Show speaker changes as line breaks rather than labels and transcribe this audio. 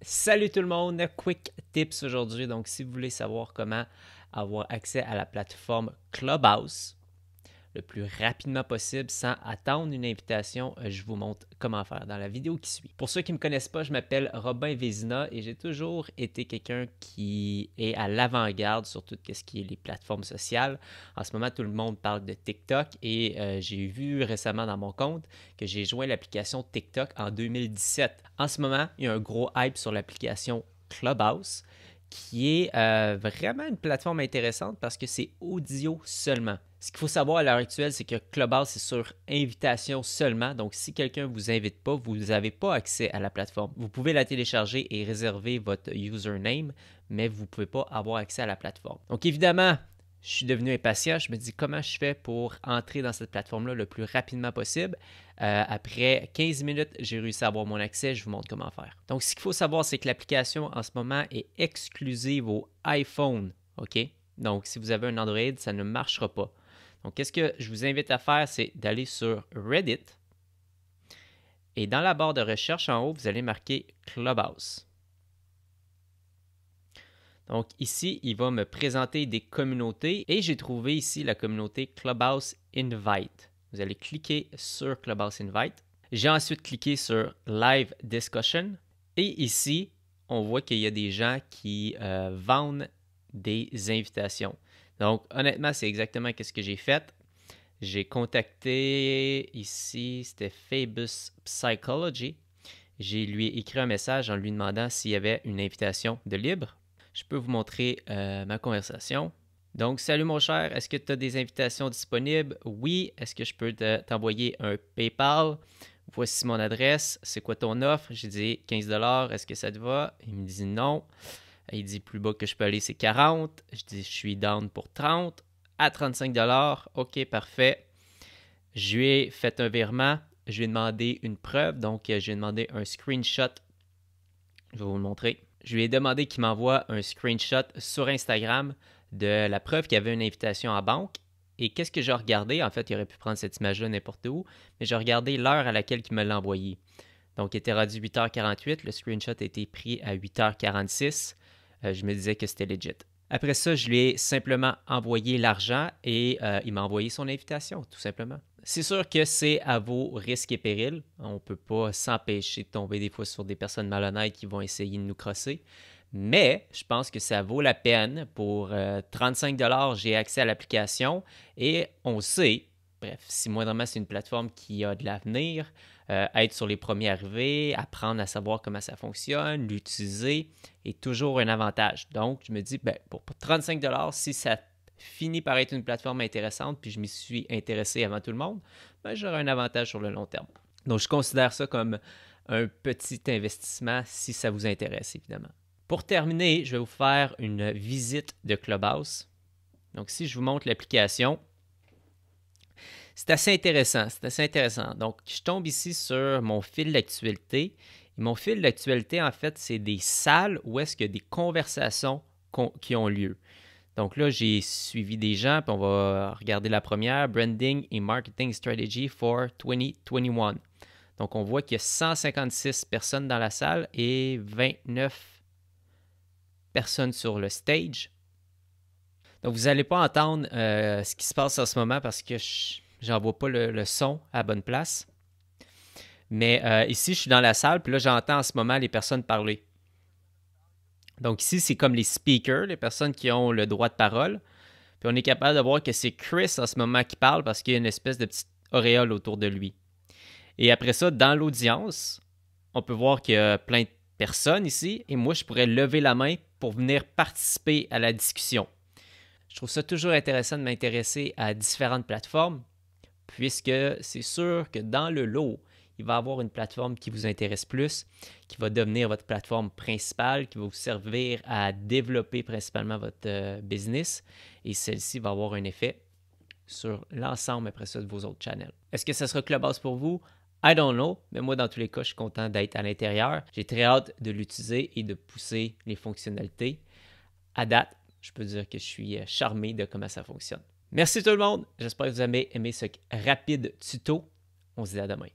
Salut tout le monde, quick tips aujourd'hui. Donc, si vous voulez savoir comment avoir accès à la plateforme Clubhouse le plus rapidement possible sans attendre une invitation, je vous montre comment faire dans la vidéo qui suit. Pour ceux qui ne me connaissent pas, je m'appelle Robin Vézina et j'ai toujours été quelqu'un qui est à l'avant-garde sur tout ce qui est les plateformes sociales. En ce moment, tout le monde parle de TikTok et j'ai vu récemment dans mon compte que j'ai joint l'application TikTok en 2017. En ce moment, il y a un gros hype sur l'application Clubhouse qui est vraiment une plateforme intéressante parce que c'est audio seulement. Ce qu'il faut savoir à l'heure actuelle, c'est que Clubhouse est sur invitation seulement. Donc, si quelqu'un ne vous invite pas, vous n'avez pas accès à la plateforme. Vous pouvez la télécharger et réserver votre username, mais vous ne pouvez pas avoir accès à la plateforme. Donc, évidemment, je suis devenu impatient. Je me dis comment je fais pour entrer dans cette plateforme-là le plus rapidement possible. Après 15 minutes, j'ai réussi à avoir mon accès. Je vous montre comment faire. Donc, ce qu'il faut savoir, c'est que l'application en ce moment est exclusive au iPhone. OK? Donc, si vous avez un Android, ça ne marchera pas. Donc, qu'est-ce que je vous invite à faire, c'est d'aller sur Reddit et dans la barre de recherche en haut, vous allez marquer Clubhouse. Donc ici, il va me présenter des communautés et j'ai trouvé ici la communauté Clubhouse Invite. Vous allez cliquer sur Clubhouse Invite. J'ai ensuite cliqué sur Live Discussion et ici, on voit qu'il y a des gens qui vendent des invitations. Donc honnêtement, c'est exactement ce que j'ai fait. J'ai contacté ici, c'était Phoebus Psychology. J'ai lui écrit un message en lui demandant s'il y avait une invitation de libre. Je peux vous montrer ma conversation. Donc, salut mon cher, est-ce que tu as des invitations disponibles? Oui. Est-ce que je peux t'envoyer un PayPal? Voici mon adresse. C'est quoi ton offre? J'ai dit 15 $. Est-ce que ça te va? Il me dit non. Il dit plus bas que je peux aller, c'est 40. Je dis je suis down pour 30. À 35 $. OK, parfait. Je lui ai fait un virement. Je lui ai demandé une preuve. Donc, je lui ai demandé un screenshot. Je vais vous le montrer. Je lui ai demandé qu'il m'envoie un screenshot sur Instagram de la preuve qu'il y avait une invitation à banque. Et qu'est-ce que j'ai regardé? En fait, il aurait pu prendre cette image-là n'importe où, mais j'ai regardé l'heure à laquelle il me l'a envoyé. Donc, il était rendu 8h48. Le screenshot a été pris à 8h46. Je me disais que c'était legit. Après ça, je lui ai simplement envoyé l'argent et il m'a envoyé son invitation, tout simplement. C'est sûr que c'est à vos risques et périls. On ne peut pas s'empêcher de tomber des fois sur des personnes malhonnêtes qui vont essayer de nous crosser. Mais je pense que ça vaut la peine. Pour 35 $, j'ai accès à l'application et on sait, bref, si moindrement c'est une plateforme qui a de l'avenir, être sur les premiers arrivés, apprendre à savoir comment ça fonctionne, l'utiliser est toujours un avantage. Donc, je me dis, ben, pour 35 $, si ça finit par être une plateforme intéressante, puis je m'y suis intéressé avant tout le monde, ben, j'aurai un avantage sur le long terme. Donc, je considère ça comme un petit investissement si ça vous intéresse, évidemment. Pour terminer, je vais vous faire une visite de Clubhouse. Donc, si je vous montre l'application, c'est assez intéressant. Donc, je tombe ici sur mon fil d'actualité. Et mon fil d'actualité, en fait, c'est des salles où est-ce qu'il y a des conversations qui ont lieu. Donc là, j'ai suivi des gens, puis on va regarder la première, Branding et Marketing Strategy for 2021. Donc, on voit qu'il y a 156 personnes dans la salle et 29 personnes sur le stage. Donc, vous n'allez pas entendre ce qui se passe en ce moment parce que j'envoie pas le son à la bonne place. Mais ici, je suis dans la salle, puis là, j'entends en ce moment les personnes parler. Donc ici, c'est comme les speakers, les personnes qui ont le droit de parole. Puis on est capable de voir que c'est Chris en ce moment qui parle parce qu'il y a une espèce de petite auréole autour de lui. Et après ça, dans l'audience, on peut voir qu'il y a plein de personnes ici. Et moi, je pourrais lever la main pour venir participer à la discussion. Je trouve ça toujours intéressant de m'intéresser à différentes plateformes, puisque c'est sûr que dans le lot, il va y avoir une plateforme qui vous intéresse plus, qui va devenir votre plateforme principale, qui va vous servir à développer principalement votre business. Et celle-ci va avoir un effet sur l'ensemble après ça de vos autres channels. Est-ce que ça sera Clubhouse pour vous? I don't know, mais moi, dans tous les cas, je suis content d'être à l'intérieur. J'ai très hâte de l'utiliser et de pousser les fonctionnalités. À date, je peux dire que je suis charmé de comment ça fonctionne. Merci tout le monde. J'espère que vous avez aimé ce rapide tuto. On se dit à demain.